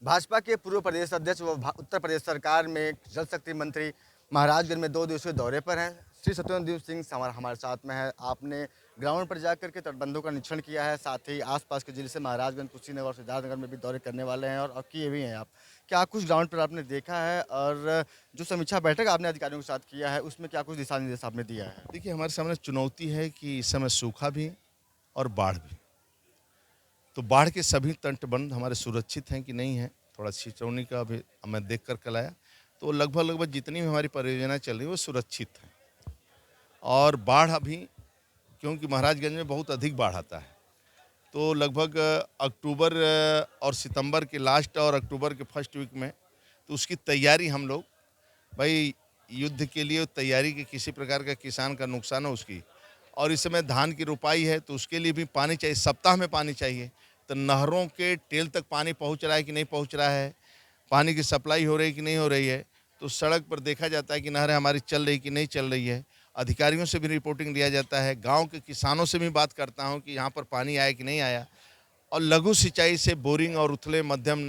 भाजपा के पूर्व प्रदेश अध्यक्ष व उत्तर प्रदेश सरकार में जल शक्ति मंत्री महाराजगंज में 2 दिवसीय दौरे पर हैं। श्री सत्येंद्र सिंह हमारे साथ में है। आपने ग्राउंड पर जाकर के तटबंधों का निरीक्षण किया है, साथ ही आसपास के जिले से महाराजगंज, कुशीनगर और सिद्धार्थनगर में भी दौरे करने वाले हैं और किए भी हैं आप। क्या कुछ ग्राउंड पर आपने देखा है और जो समीक्षा बैठक आपने अधिकारियों के साथ किया है उसमें क्या कुछ दिशा निर्देश आपने दिया है? देखिए, हमारे सामने चुनौती है कि इस समय सूखा भी और बाढ़ भी। तो बाढ़ के सभी तटबंध हमारे सुरक्षित हैं कि नहीं हैं, थोड़ा छिछौनी का भी मैं देख कर कल आया, तो लगभग जितनी भी हमारी परियोजना चल रही है वो सुरक्षित हैं। और बाढ़ अभी, क्योंकि महाराजगंज में बहुत अधिक बाढ़ आता है, तो लगभग अक्टूबर और सितंबर के लास्ट और अक्टूबर के फर्स्ट वीक में, तो उसकी तैयारी हम लोग, भाई युद्ध के लिए तैयारी की, किसी प्रकार का किसान का नुकसान हो उसकी। और इस समय धान की रोपाई है तो उसके लिए भी पानी चाहिए, सप्ताह में पानी चाहिए। तो नहरों के टेल तक पानी पहुंच रहा है कि नहीं पहुंच रहा है, पानी की सप्लाई हो रही है कि नहीं हो रही है, तो सड़क पर देखा जाता है कि नहरें हमारी चल रही कि नहीं चल रही है। अधिकारियों से भी रिपोर्टिंग लिया जाता है, गाँव के किसानों से भी बात करता हूँ कि यहाँ पर पानी आया कि नहीं आया। और लघु सिंचाई से बोरिंग और उथले मध्यम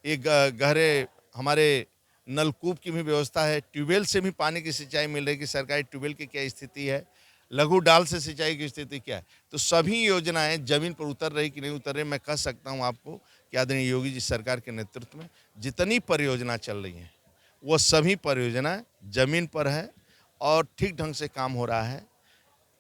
एक गहरे हमारे नलकूप की भी व्यवस्था है। ट्यूबवेल से भी पानी की सिंचाई मिल रही है कि सरकारी ट्यूबवेल की क्या स्थिति है, लघु डाल से सिंचाई की स्थिति क्या है। तो सभी योजनाएं जमीन पर उतर रही कि नहीं उतर रही, मैं कह सकता हूं आपको कि आदरणीय योगी जी सरकार के नेतृत्व में जितनी परियोजना चल रही हैं वो सभी परियोजनाएं जमीन पर है और ठीक ढंग से काम हो रहा है।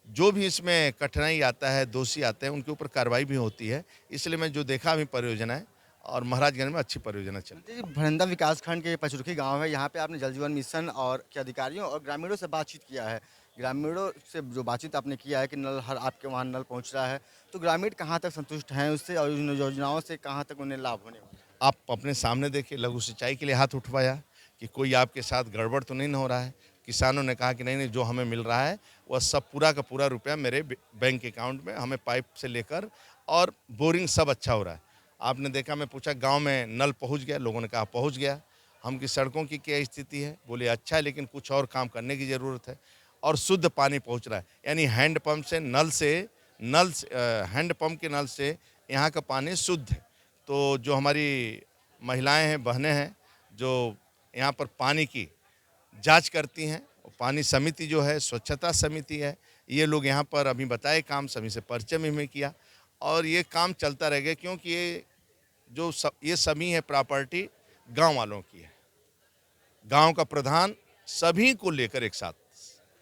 जो भी इसमें कठिनाई आता है, दोषी आते हैं, उनके ऊपर कार्रवाई भी होती है। इसलिए मैं जो देखा अभी परियोजनाएं, और महाराजगंज में अच्छी परियोजना चल रही है। जी, भरंदा विकासखंड के पचरुखी गांव है, यहाँ पे आपने जल जीवन मिशन और के अधिकारियों और ग्रामीणों से बातचीत किया है। ग्रामीणों से जो बातचीत आपने किया है कि नल हर आपके वहाँ नल पहुँच रहा है, तो ग्रामीण कहाँ तक संतुष्ट हैं उससे और इन योजनाओं से कहाँ तक उन्हें लाभ होने वाला है? आप अपने सामने देखिए, लघु सिंचाई के लिए हाथ उठवाया कि कोई आपके साथ गड़बड़ तो नहीं हो रहा है। किसानों ने कहा कि नहीं नहीं, जो हमें मिल रहा है वह सब पूरा का पूरा रुपया मेरे बैंक अकाउंट में, हमें पाइप से लेकर और बोरिंग सब अच्छा हो रहा है। आपने देखा, मैं पूछा गांव में नल पहुंच गया, लोगों ने कहा पहुंच गया। हम की सड़कों की क्या स्थिति है, बोले अच्छा है लेकिन कुछ और काम करने की ज़रूरत है। और शुद्ध पानी पहुँच रहा है, यानी हैंड पंप से हैंड पंप के नल से यहाँ का पानी शुद्ध है। तो जो हमारी महिलाएं हैं, बहनें हैं, जो यहाँ पर पानी की जांच करती हैं, पानी समिति जो है, स्वच्छता समिति है, ये लोग यहाँ पर अभी बताए काम सभी से परिचय भी में किया और ये काम चलता रहेगा, क्योंकि ये सभी है प्रॉपर्टी गांव वालों की है। गांव का प्रधान सभी को लेकर एक साथ,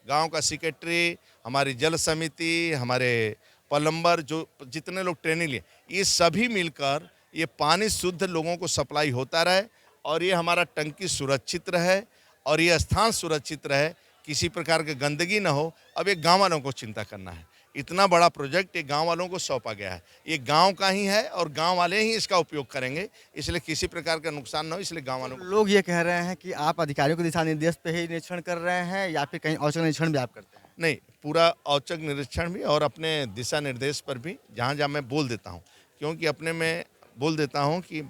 गांव का सेक्रेटरी, हमारी जल समिति, हमारे प्लम्बर, जो जितने लोग ट्रेनिंग लिए, ये सभी मिलकर ये पानी शुद्ध लोगों को सप्लाई होता रहे और ये हमारा टंकी सुरक्षित रहे और ये स्थान सुरक्षित रहे, किसी प्रकार की गंदगी ना हो। अब ये गांव वालों को चिंता करना है। इतना बड़ा प्रोजेक्ट ये गांव वालों को सौंपा गया है, ये गांव का ही है और गांव वाले ही इसका उपयोग करेंगे, इसलिए किसी प्रकार का नुकसान ना हो, इसलिए गांव वालों को। लोग ये कह रहे हैं कि आप अधिकारियों के दिशा निर्देश पे ही निरीक्षण कर रहे हैं या फिर कहीं औचक निरीक्षण भी आप करते हैं? नहीं, पूरा औचक निरीक्षण भी और अपने दिशा निर्देश पर भी जहाँ जहाँ मैं बोल देता हूँ, क्योंकि अपने में बोल देता हूँ कि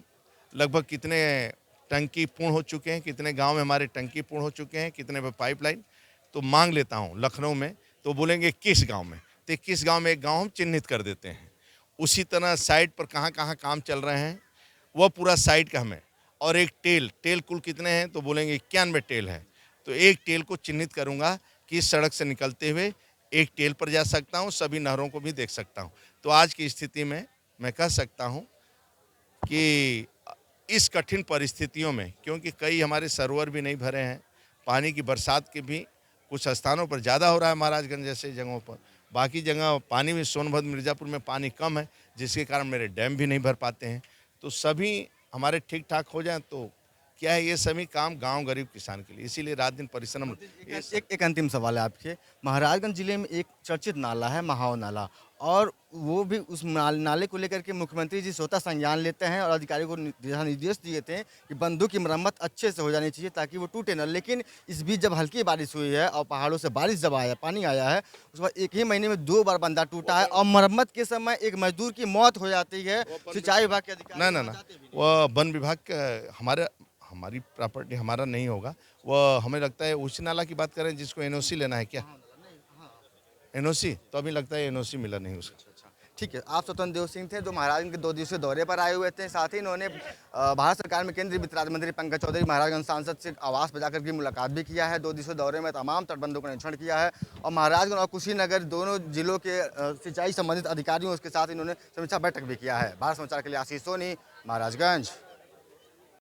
लगभग कितने टंकी पूर्ण हो चुके हैं, कितने गांव में हमारे टंकी पूर्ण हो चुके हैं, कितने पे पाइपलाइन, तो मांग लेता हूँ। लखनऊ में तो बोलेंगे किस गांव में, तो किस गांव में एक गांव हम चिन्हित कर देते हैं। उसी तरह साइट पर कहाँ कहाँ काम चल रहे हैं वह पूरा साइट का हमें, और एक टेल कुल कितने हैं, तो बोलेंगे 91 टेल है, तो एक टेल को चिन्हित करूँगा कि इस सड़क से निकलते हुए एक टेल पर जा सकता हूँ, सभी नहरों को भी देख सकता हूँ। तो आज की स्थिति में मैं कह सकता हूँ कि इस कठिन परिस्थितियों में, क्योंकि कई हमारे सरोवर भी नहीं भरे हैं, पानी की बरसात के भी कुछ स्थानों पर ज़्यादा हो रहा है महाराजगंज जैसे जगहों पर, बाकी जगह पानी भी सोनभद्र मिर्ज़ापुर में पानी कम है, जिसके कारण मेरे डैम भी नहीं भर पाते हैं। तो सभी हमारे ठीक ठाक हो जाएं तो क्या है, ये सभी काम गांव गरीब किसान के लिए, इसीलिए रात दिन परिश्रम। ये एक अंतिम सवाल है आपके। महाराजगंज जिले में एक चर्चित नाला है महाव नाला, और वो भी उस नाले को लेकर के मुख्यमंत्री जी स्वतः संज्ञान लेते हैं और अधिकारियों को दिशा निर्देश दिए थे कि बंधों की मरम्मत अच्छे से हो जानी चाहिए ताकि वो टूटे न। लेकिन इस बीच जब हल्की बारिश हुई है और पहाड़ों से बारिश जब आया, पानी आया है, उसके बाद एक ही महीने में 2 बार बंधा टूटा है और मरम्मत के समय एक मजदूर की मौत हो जाती है। सिंचाई विभाग के अधिकारी ना ना वहाँ ना, जाते भी नहीं। वह वन विभाग का, हमारी प्रॉपर्टी हमारा नहीं होगा। वह हमें लगता है उसी नाला की बात करें जिसको एनओसी लेना है क्या, महाव नाला नहीं, हाँ। एनओसी, तो अभी लगता है एनओसी मिला नहीं उसका। अच्छा, अच्छा। ठीक है, आप स्वतंत्र देव सिंह थे जो महाराजगंज के 2 दिवसीय दौरे पर आए हुए थे। साथ ही इन्होंने भारत सरकार में केंद्रीय वित्त राज्य मंत्री पंकज चौधरी, महाराजगंज सांसद से आवास पर जाकर के मुलाकात भी किया है। 2 दिवसीय दौरे में तमाम तटबंधों का निरीक्षण किया है और महाराजगंज और कुशीनगर दोनों जिलों के सिंचाई संबंधित अधिकारियों के साथ इन्होंने समीक्षा बैठक भी किया है। भारत समाचार के लिए आशीष सोनी, महाराजगंज।